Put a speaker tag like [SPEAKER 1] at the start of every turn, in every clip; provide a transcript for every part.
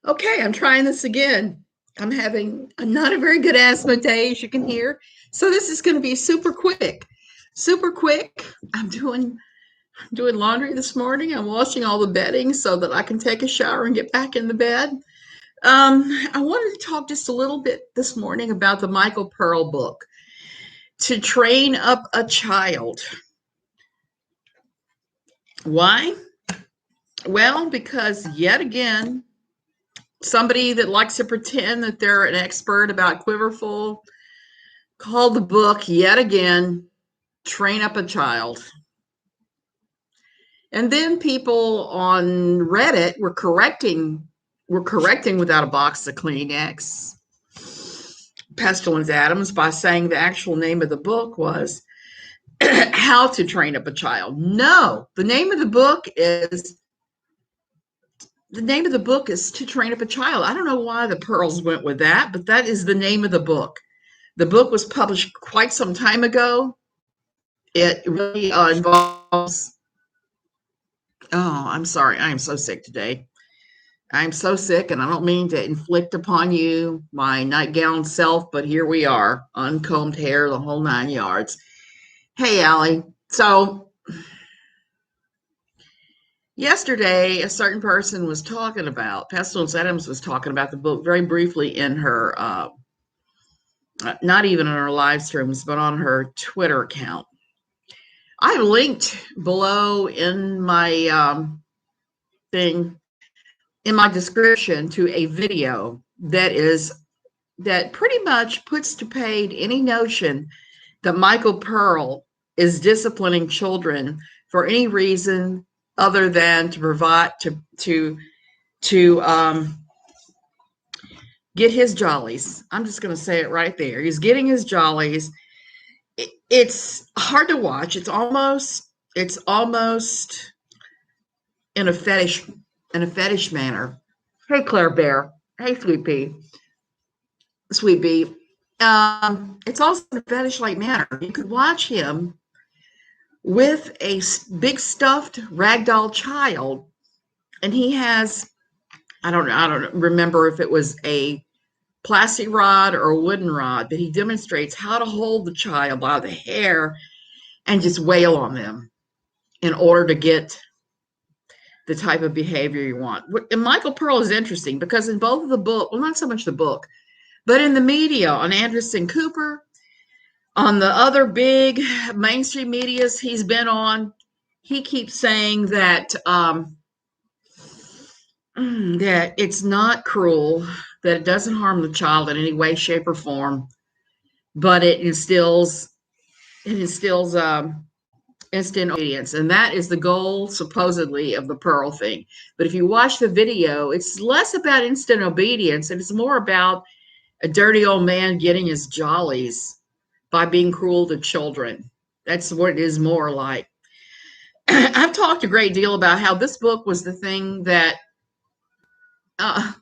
[SPEAKER 1] Okay, I'm trying this again. I'm having not a very good asthma day, as you can hear. So this is going to be super quick. Super quick. I'm doing laundry this morning. I'm washing all the bedding so that I can take a shower and get back in the bed. I wanted to talk just a little bit this morning about the Michael Pearl book, To Train Up a Child. Why? Well, because yet again, somebody that likes to pretend that they're an expert about quiverful called the book yet again, Train Up a Child. And then people on Reddit were correcting without a box of Kleenex Pestilence Adams by saying the actual name of the book was How to Train Up a Child. No, the name of the book is To Train Up a Child. I don't know why the Pearls went with that, but that is the name of the book. The book was published quite some time ago. It really involves. Oh, I'm sorry. I am so sick today. I'm so sick, and I don't mean to inflict upon you my nightgown self, but here we are, uncombed hair, the whole 9 yards. Hey, Allie. So yesterday, a certain person was talking about, Pestilence Adams was talking about the book very briefly in her, not even in her live streams, but on her Twitter account. I linked below in my thing, in my description, to a video that pretty much puts to paid any notion that Michael Pearl is disciplining children for any reason other than to provide to get his jollies. I'm just going to say it right there. He's getting his jollies. It's hard to watch. It's almost in a fetish manner. Hey, Claire Bear. Hey, Sweet Bee. It's also in a fetish-like manner. You could watch him with a big stuffed ragdoll child, and he has, I don't remember if it was a plastic rod or a wooden rod, but he demonstrates how to hold the child by the hair and just wail on them in order to get the type of behavior you want. And Michael Pearl is interesting because in both of the book, well, not so much the book, but in the media on Anderson Cooper, on the other big mainstream medias he's been on, he keeps saying that it's not cruel, that it doesn't harm the child in any way, shape, or form, but it instills instant obedience, and that is the goal supposedly of the Pearl thing. But if you watch the video, it's less about instant obedience, and it's more about a dirty old man getting his jollies by being cruel to children. That's what it is more like. I've talked a great deal about how this book was the thing that, uh,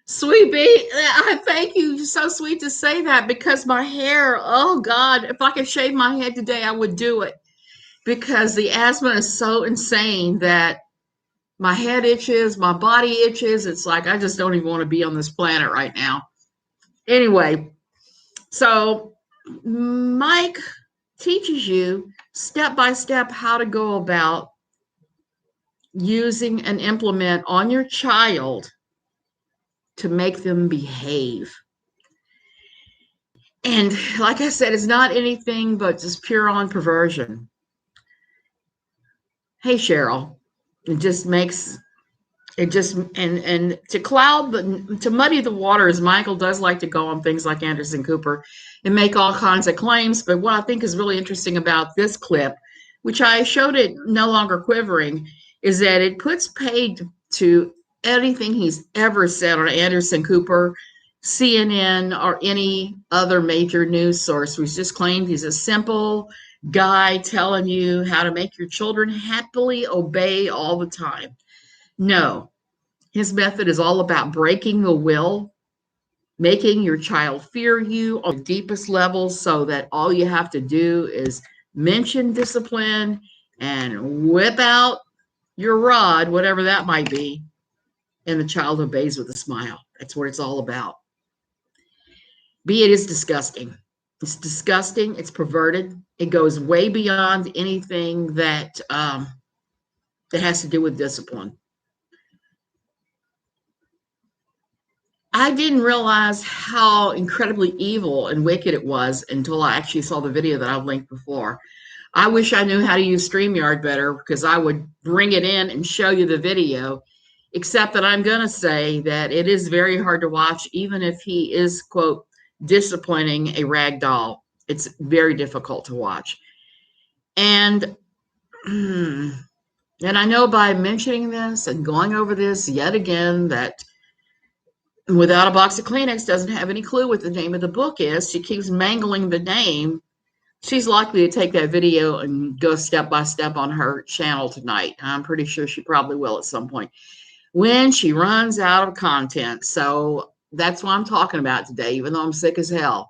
[SPEAKER 1] Sweet Bee, I thank you. So sweet to say that because my hair, oh God, if I could shave my head today, I would do it because the asthma is so insane that my head itches, my body itches. It's like I just don't even want to be on this planet right now. Anyway, so Mike teaches you step by step how to go about using an implement on your child to make them behave. And like I said, it's not anything but just pure on perversion. Hey, Cheryl, it just makes it just and to muddy the waters. Michael does like to go on things like Anderson Cooper and make all kinds of claims. But what I think is really interesting about this clip, which I showed it no longer quivering, is that it puts paid to anything he's ever said on Anderson Cooper, CNN, or any other major news source who's just claimed he's a simple guy telling you how to make your children happily obey all the time. No, his method is all about breaking the will, making your child fear you on the deepest levels so that all you have to do is mention discipline and whip out your rod, whatever that might be, and the child obeys with a smile. That's what it's all about. B, it is disgusting. It's disgusting. It's perverted. It goes way beyond anything that has to do with discipline. I didn't realize how incredibly evil and wicked it was until I actually saw the video that I've linked before. I wish I knew how to use StreamYard better because I would bring it in and show you the video, except that I'm going to say that it is very hard to watch, even if he is, quote, disciplining a rag doll. It's very difficult to watch. And, and I know by mentioning this and going over this yet again that Without a Box of Kleenex doesn't have any clue what the name of the book is. She keeps mangling the name. She's likely to take that video and go step by step on her channel tonight. I'm pretty sure she probably will at some point when she runs out of content. So that's what I'm talking about today, even though I'm sick as hell.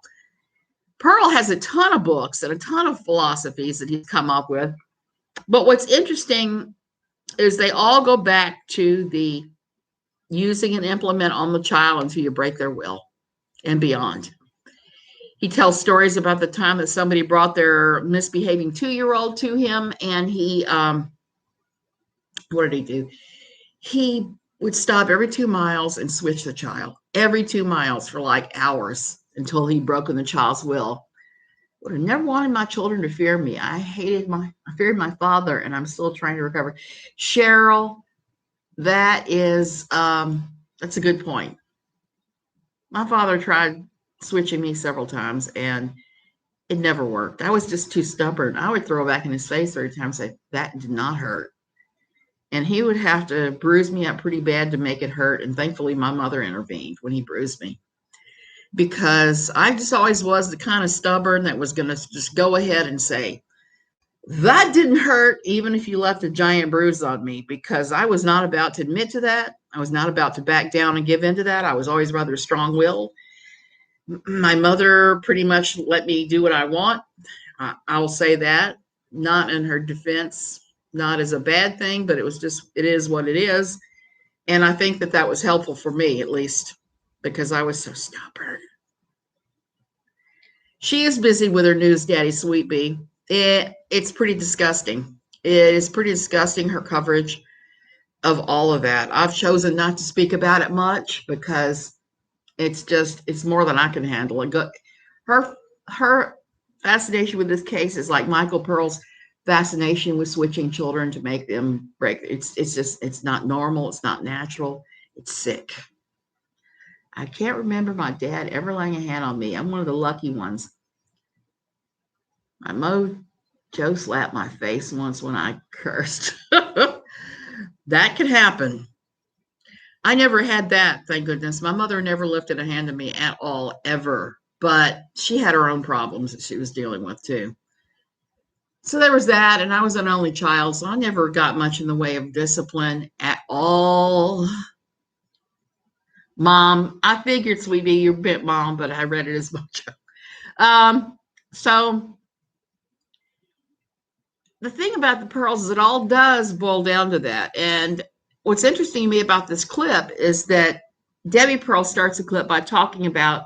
[SPEAKER 1] Pearl has a ton of books and a ton of philosophies that he's come up with. But what's interesting is they all go back to the using an implement on the child until you break their will and beyond. He tells stories about the time that somebody brought their misbehaving 2-year-old to him, and he, what did he do? He would stop every 2 miles and switch the child every 2 miles for like hours until he broken the child's will. Would have never wanted my children to fear me. I feared my father, and I'm still trying to recover. Cheryl, that's a good point. My father tried switching me several times, and it never worked. I was just too stubborn. I would throw back in his face every time and say, that did not hurt. And he would have to bruise me up pretty bad to make it hurt. And thankfully, my mother intervened when he bruised me, because I just always was the kind of stubborn that was going to just go ahead and say, that didn't hurt, even if you left a giant bruise on me, because I was not about to admit to that. I was not about to back down and give in to that. I was always rather strong-willed. My mother pretty much let me do what I want. I will say that, not in her defense, not as a bad thing, but it is what it is. And I think that was helpful for me, at least, because I was so stubborn. She is busy with her news daddy, Sweet Bee. It's pretty disgusting. It is pretty disgusting, her coverage of all of that. I've chosen not to speak about it much because it's more than I can handle. Her fascination with this case is like Michael Pearl's fascination with switching children to make them break. It's not normal. It's not natural. It's sick. I can't remember my dad ever laying a hand on me. I'm one of the lucky ones. My Joe slapped my face once when I cursed. That could happen. I never had that, thank goodness. My mother never lifted a hand to me at all, ever. But she had her own problems that she was dealing with, too. So there was that, and I was an only child, so I never got much in the way of discipline at all. Mom, I figured, Sweetie, you're a bit mom, but I read it as much. So the thing about the pearls is it all does boil down to that. And what's interesting to me about this clip is that Debbie Pearl starts the clip by talking about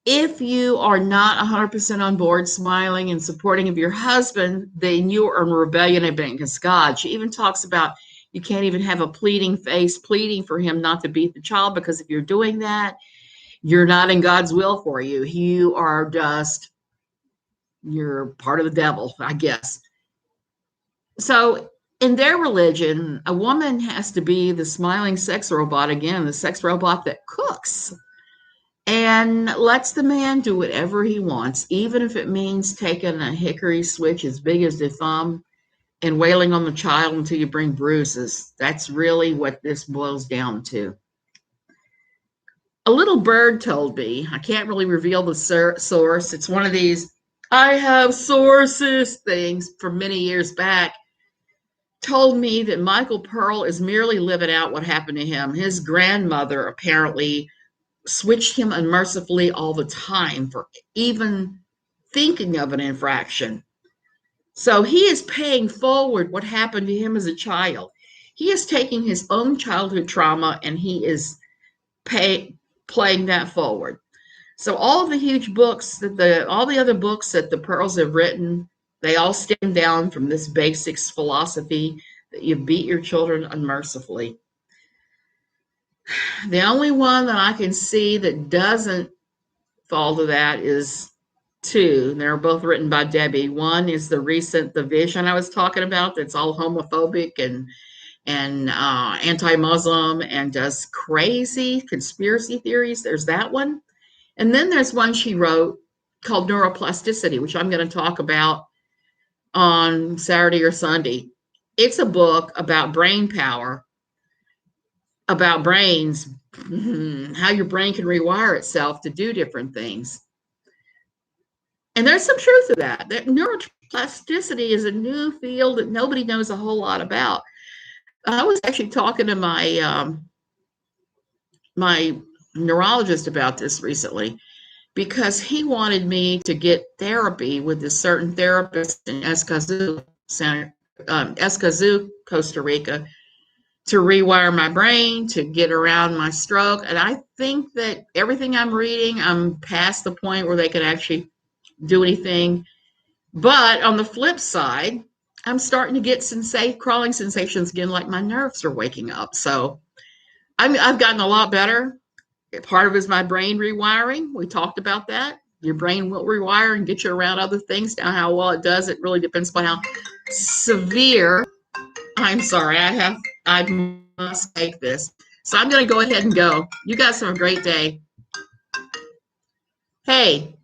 [SPEAKER 1] if you are not 100% on board smiling and supporting of your husband, then you are in rebellion against God. She even talks about you can't even have a pleading face, pleading for him not to beat the child, because if you're doing that, you're not in God's will for you. You're part of the devil, I guess. So in their religion, a woman has to be the smiling sex robot, again, the sex robot that cooks and lets the man do whatever he wants, even if it means taking a hickory switch as big as the thumb and wailing on the child until you bring bruises. That's really what this boils down to. A little bird told me, I can't really reveal the source. It's one of these, I have sources things from many years back, told me that Michael Pearl is merely living out what happened to him. His grandmother apparently switched him unmercifully all the time for even thinking of an infraction. So he is paying forward what happened to him as a child. He is taking his own childhood trauma and he is playing that forward. So all of the huge books all the other books that the Pearls have written, they all stem down from this basics philosophy that you beat your children unmercifully. The only one that I can see that doesn't fall to that is two. They're both written by Debbie. One is the Vision I was talking about, that's all homophobic and anti-Muslim and does crazy conspiracy theories. There's that one. And then there's one she wrote called Neuroplasticity, which I'm going to talk about on Saturday or Sunday. It's a book about brain power, about brains, how your brain can rewire itself to do different things. And there's some truth to that. That neuroplasticity is a new field that nobody knows a whole lot about. I was actually talking to my neurologist about this recently because he wanted me to get therapy with this certain therapist in Escazú, Costa Rica, to rewire my brain, to get around my stroke. And I think that everything I'm reading, I'm past the point where they can actually do anything. But on the flip side, I'm starting to get crawling sensations again, like my nerves are waking up. So I've gotten a lot better. Part of it is my brain rewiring. We talked about that. Your brain will rewire and get you around other things. Now, how well it does, it really depends upon how severe. I'm sorry, I must take this. So I'm going to go ahead and go. You guys have a great day. Hey,